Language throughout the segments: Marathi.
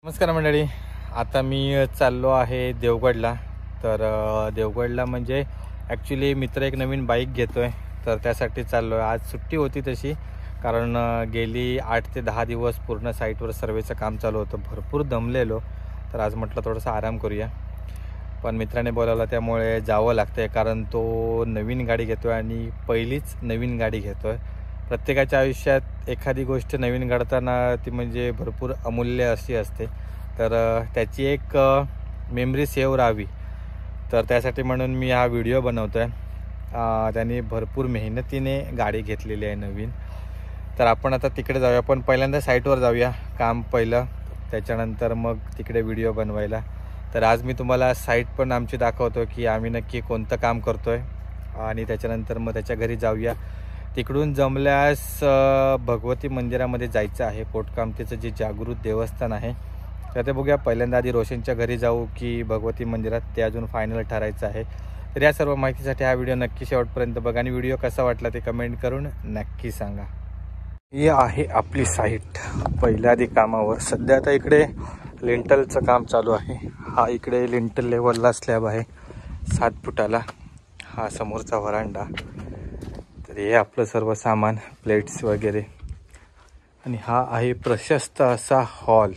नमस्कार मंडळी. आता मी चाललो आहे देवगडला. तर देवगडला म्हणजे ॲक्च्युली मित्र एक नवीन बाईक घेतो आहे, तर त्यासाठी चाललो आहे. आज सुट्टी होती तशी, कारण गेली 8 ते 10 दिवस पूर्ण साईटवर सर्वेचं काम चालू होतं. भरपूर दमलेलो, तर आज म्हटलं थोडंसं आराम करूया. पण मित्राने बोलावलं त्यामुळे जावं लागतं आहे, कारण तो नवीन गाडी घेतो आहे आणि पहिलीच नवीन गाडी घेतो आहे. प्रत्येकाच्या आयुष्यात एखादी गोष्ट नवीन घडताना ती म्हणजे भरपूर अमूल्य अशी असते, तर त्याची एक मेमरी सेव्ह राहावी, तर त्यासाठी म्हणून मी हा व्हिडिओ बनवतो आहे. त्यांनी भरपूर मेहनतीने गाडी घेतलेली आहे नवीन. तर आपण आता तिकडे जाऊया, पण पहिल्यांदा साईटवर जाऊया, काम पहिलं, त्याच्यानंतर मग तिकडे व्हिडिओ बनवायला. तर आज मी तुम्हाला साईट पण आमची दाखवतो की आम्ही नक्की कोणतं काम करतो आहे, आणि त्याच्यानंतर मग त्याच्या घरी जाऊया. तिकडून जमल्यास भगवती मंदिरामध्ये जायचं आहे. कोटकामतेचं जे जागृत देवस्थान आहे, तर ते बघूया. पहिल्यांदा आधी रोशनच्या घरी जाऊ की भगवती मंदिरात, ते अजून फायनल ठरायचं आहे. तर या सर्व माहितीसाठी हा व्हिडिओ नक्की शेवटपर्यंत बघा, आणि व्हिडिओ कसा वाटला ते कमेंट करून नक्की सांगा. ही आहे आपली साईट पहिल्या आधी कामावर. सध्या आता इकडे लिंटलचं काम चालू आहे. हा इकडे लिंटल लेवलला स्लॅब आहे 7 फुटाला. हा समोरचा व्हरांडा. तर हे आपलं सर्व सामान, प्लेट्स वगैरे, आणि हा आहे प्रशस्त असा हॉल.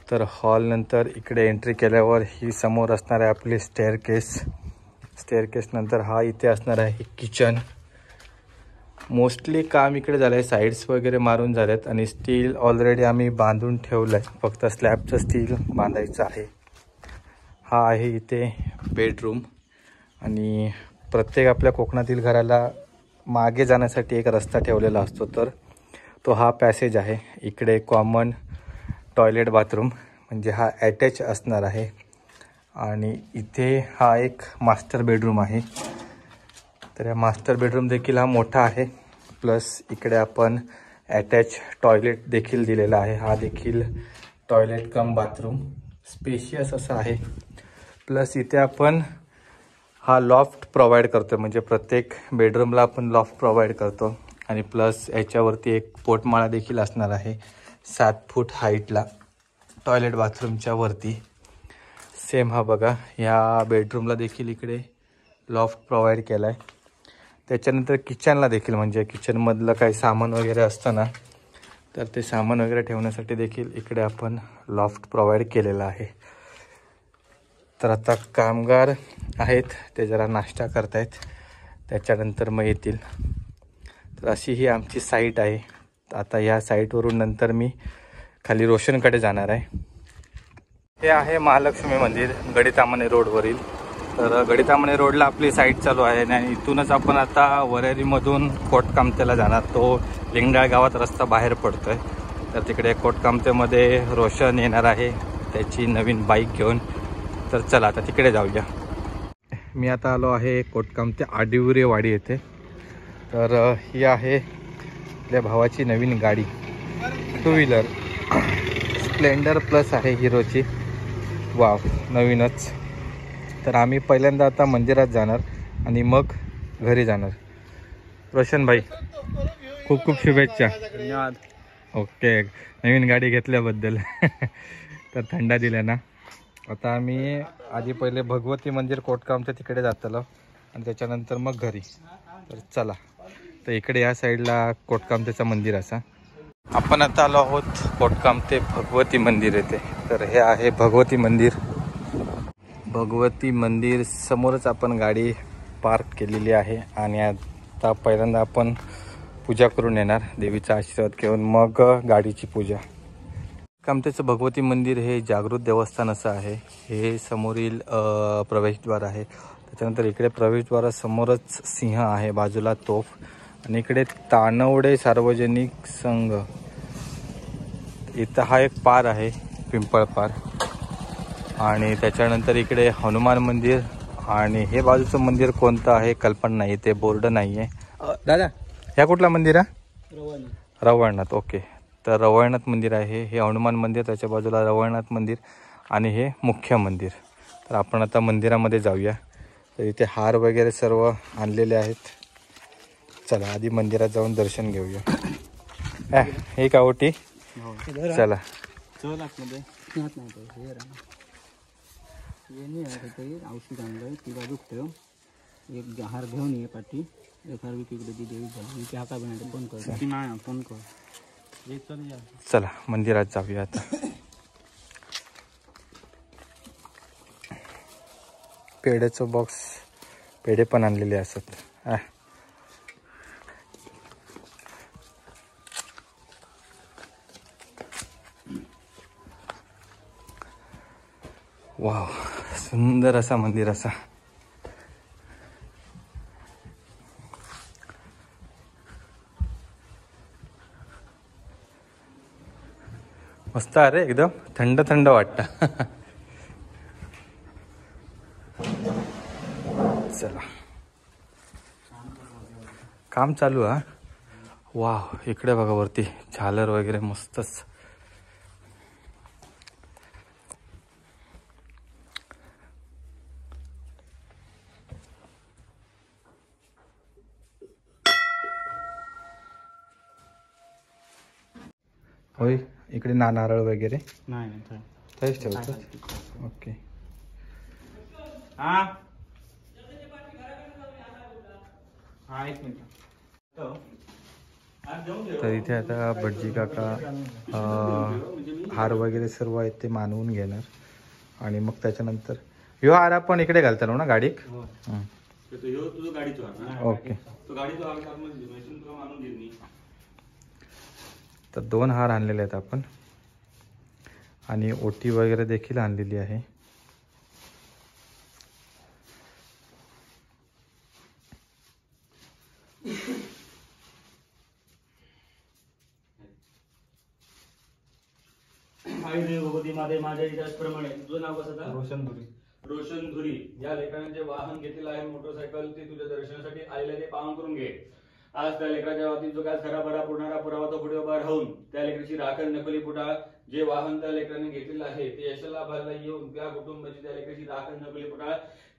तर हॉल नंतर इकडे एंट्री केल्यावर ही समोर असणार आहे आपली स्टेअरकेस नंतर हा इथे असणार आहे किचन. मोस्टली काम इकडे झालं आहे, साईड्स वगैरे मारून झालेत, आणि स्टील ऑलरेडी आम्ही बांधून ठेवलं आहे, फक्त स्लॅबचं स्टील बांधायचं आहे. हा आहे इथे बेडरूम, आणि प्रत्येक आपल्या कोकणातील घराला मागे जाण्यासाठी एक रस्ता ठेवलेला असतो, तर तो हा पॅसेज आहे. इकडे कॉमन टॉयलेट बाथरूम, म्हणजे हा अटॅच असणार आहे. आणि इथे हा एक मास्टर बेडरूम आहे. तर या मास्टर बेडरूम देखील हा मोठा आहे. प्लस इकडे आपण अटॅच टॉयलेट देखील दिलेला आहे. हा देखील टॉयलेट कम बाथरूम स्पेशियस असा आहे. प्लस इथे आपण हा लॉफ्ट प्रोव्हाइड करतो, म्हणजे प्रत्येक बेडरूमला आपण लॉफ्ट प्रोव्हाइड करतो. आणि प्लस याच्यावरती एक पोटमाळा देखील असणार आहे 7 फूट हाईटला टॉयलेट बाथरूमच्या वरती. सेम हा बघा, ह्या बेडरूमला देखील इकडे लॉफ्ट प्रोव्हाइड केला आहे. त्याच्यानंतर किचनला देखील, म्हणजे किचनमधलं काही सामान वगैरे असतं ना, तर ते सामान वगैरे ठेवण्यासाठी देखील इकडे आपण लॉफ्ट प्रोव्हाइड केलेला आहे. तर आता कामगार आहेत, ते जरा नाश्ता करतायत, त्याच्यानंतर मग येतील. तर अशी ही आमची साईट आहे. आता या साईटवरून नंतर मी खाली रोशनकडे जाणार आहे. हे आहे महालक्ष्मी मंदिर गडीतामणे रोडवरील. तर गडीतामणे रोडला आपली साईट चालू आहे, आणि इथूनच आपण आता वरेरीमधून कोटकामतेला जाणार. तो लिंगडाळ गावात रस्ता बाहेर पडतो आहे. तर तिकडे कोटकामतेमध्ये रोशन येणार आहे त्याची नवीन बाईक घेऊन. तर चला आता तिकडे जाऊया. मी आता आलो आहे कोटकामते आडिवरेवाडी येथे. तर ही आहे आपल्या भावाची नवीन गाडी, 2 व्हीलर स्प्लेंडर प्लस आहे हिरोची. वाव, नवीनच. तर आम्ही पहिल्यांदा आता मंदिरात जाणार आणि मग घरी जाणार. रोशन भाई, खूप खूप शुभेच्छा. धन्यवाद. ओके, नवीन गाडी घेतल्याबद्दल. तर थंडा दिल्या ना. आता आम्ही आधी पहिले भगवती मंदिर कोटकामते तिकडे जातलो, आणि त्याच्यानंतर मग घरी. तर चला, तर इकडे या साईडला कोटकामतेचं मंदिर असा. आपण आता आलो आहोत कोटकामते भगवती मंदिर येथे. तर हे आहे भगवती मंदिर. भगवती मंदिर समोरच आपण गाडी पार्क केलेली आहे, आणि आता पहिल्यांदा आपण पूजा करून येणार, देवीचा आशीर्वाद घेऊन, मग गाडीची पूजा. कामतेचं भगवती मंदिर हे जागृत देवस्थान असं आहे. हे समोरील प्रवेशद्वार आहे. त्याच्यानंतर इकडे प्रवेशद्वारासमोरच सिंह आहे, बाजूला तोफ, आणि इकडे तानवडे सार्वजनिक संघ. इथं हा एक पार आहे, पिंपळ पार. आणि त्याच्यानंतर इकडे हनुमान मंदिर, आणि हे बाजूचं मंदिर कोणतं आहे कल्पना नाही, ते बोर्ड नाही आहे. दादा, ह्या कुठला मंदिर आहे? रवळनाथ. ओके, तर रवळनाथ मंदिर आहे हे. हनुमान मंदिर, त्याच्या बाजूला रवळनाथ मंदिर, आणि हे मुख्य मंदिर. तर आपण आता मंदिरामध्ये जाऊया. तर इथे हार वगैरे सर्व आणलेले आहेत. चला आधी मंदिरात जाऊन दर्शन घेऊया. हे का ओटी, चला. चल आतमध्ये आत नाही तो हे राहा ये नाही आहे काही औषध आणलं ती बाजूक ठेव एक हार घेऊन ये पाठी एक हार विकीकडे ती देवी झाली की हाका बनायचं फोन कर ती नाही फोन कर एक चल या चला मंदिरात जाऊया आता. पेढ्याचं बॉक्स पेढे पण आणलेले असत. वाव सुंदर असा मंदिर असा. मस्त अरे एकदम थंड थंड वाटतं. चला काम चालू हा. वाव इकडे बघा वरती झालर वगैरे मस्तच. होय इकडे नारळ वगैरे नाही तेच ठेवतो. ओके हा एक मिनिट. तर इथे आता भटजी काका हार वगैरे सर्व आहेत ते मानवून घेणार आणि मग त्याच्यानंतर ह्यो हार आपण इकडे घालतो ना गाडीक. ओके तर 2 हार आणलेले आहेत आपण आणि ओटी वगैरे देखील आणलेली आहे. भगवती माते माझ्या इतिहासप्रमाणे तुझं नाव कसं होतं? रोशनधुरी. रोशनधुरी या लेकराने जे वाहन घेतलेलं आहे मोटरसायकल ते तुझ्या दर्शनासाठी आलेले ते पावन करून घे. आज त्या लेकराच्या बाबतीत जो काय खरा भरा पुरणारा पुरावा तो पुढे उभा राहून त्या लेकराची राखण नकली पुटाळ जे वाहन त्या लेकराने घेतलेलं आहे ते यशाला भायला येऊन त्या कुटुंबाची त्या लेकराची राखण नकली पुटाळ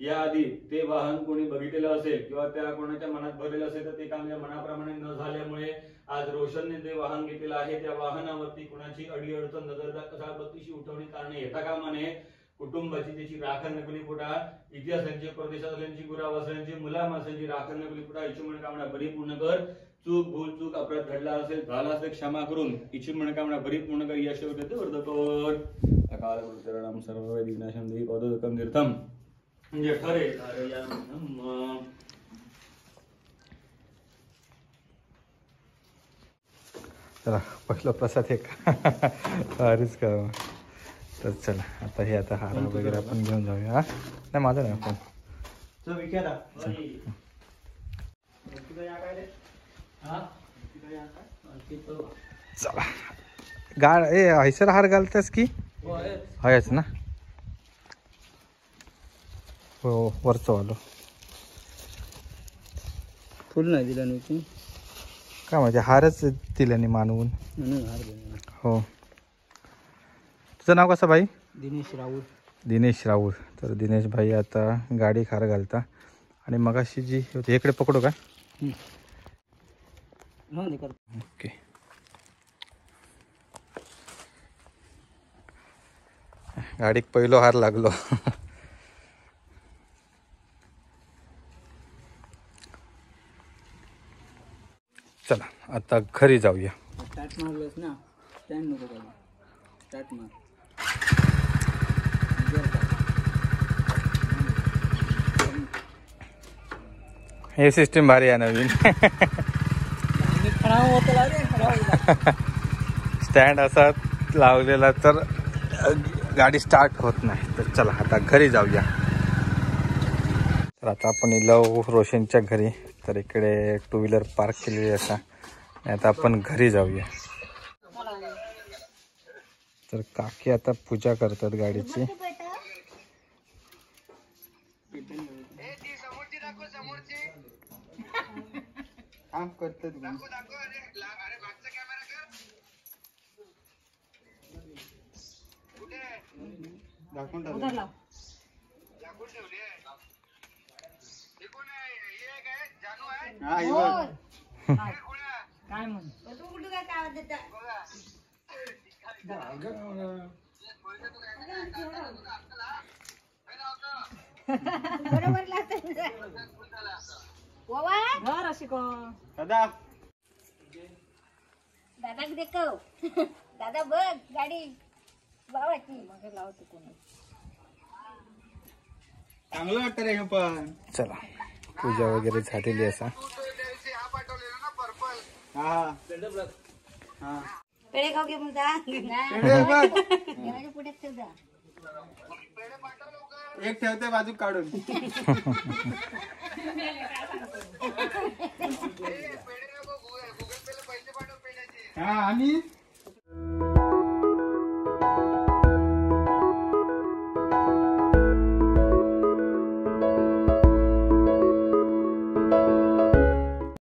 याआधी ते वाहन कोणी बघितलेलं असेल किंवा त्या कोणाच्या मनात भरलेलं असेल तर ते काम या मनाप्रमाणे न झाल्यामुळे आज रोशनने जे वाहन घेतलेलं आहे त्या वाहनावरती कुणाची अडीअडचण नजरबत्तीशी उठवणी करणे येता कामा नये. कुटुंबाची त्याची राखण नकली पुटाळ इतिहासांची परदेशातल्यांची गुरावासांची मुलामासांची राखण नकली पुटाळ इच्छी मनोकामना परिपूर्ण कर. चूक भूल चूक अपराध घडला असेल झाला असेल क्षमा करून इच्छी मनोकामना परिपूर्ण कर. यश वर्धते वर्धकोर अकाल गुरुचरणम सर्व विघ्नाशम देवी पदोदकम तीर्थम म्हणजे ठरे चला पहिला प्रसाद एक हारीच का. तर चला आता हे आता हार वगैरे आपण घेऊन जाऊया. नाही माझं नाही आपण चला गाड ए हैसर हार घालतेस की हयच ना. हो वरचं आलो फुल नाही दिला नाही काय माहिती हारच दिल्याने मानवून. हो तुझं नाव कसं भाई? दिनेश राऊळ. दिनेश राऊळ. तर दिनेश भाई आता गाडी खार घालता आणि मगाशी जी होती इकडे पकडू का. ओके गाडीक पहिलो हार लागलो. चला आता घरी जाऊया. स्टार्ट मारलंस ना स्टँड नको करू स्टार्ट मार. हे सिस्टीम भारी आहे नवीन. स्टँड असा लावलेला तर गाडी स्टार्ट होत नाही. तर चला आता घरी जाऊया. तर आता आपण इलव रोशनच्या घरी. तर इकडे 2 व्हीलर पार्क केलेली असा. आता आपण घरी जाऊया. तर काकी आता पूजा करतात गाडीची. काम करतात दाखवून काय म्हण बरोबर लागतं घर अशी कोण दादा दादा देखव दादा बघ गाडी बाबाची मग लावतो कोण चांगलं वाटतं रे हे पण. चला पूजा वगैरे झालेली असा. हा हा पेढे खाऊ घे मुलगा पेढे बघ. देवाच्या पुढ्यात ठेवता एक ठेवते बाजू काढून. हा आणि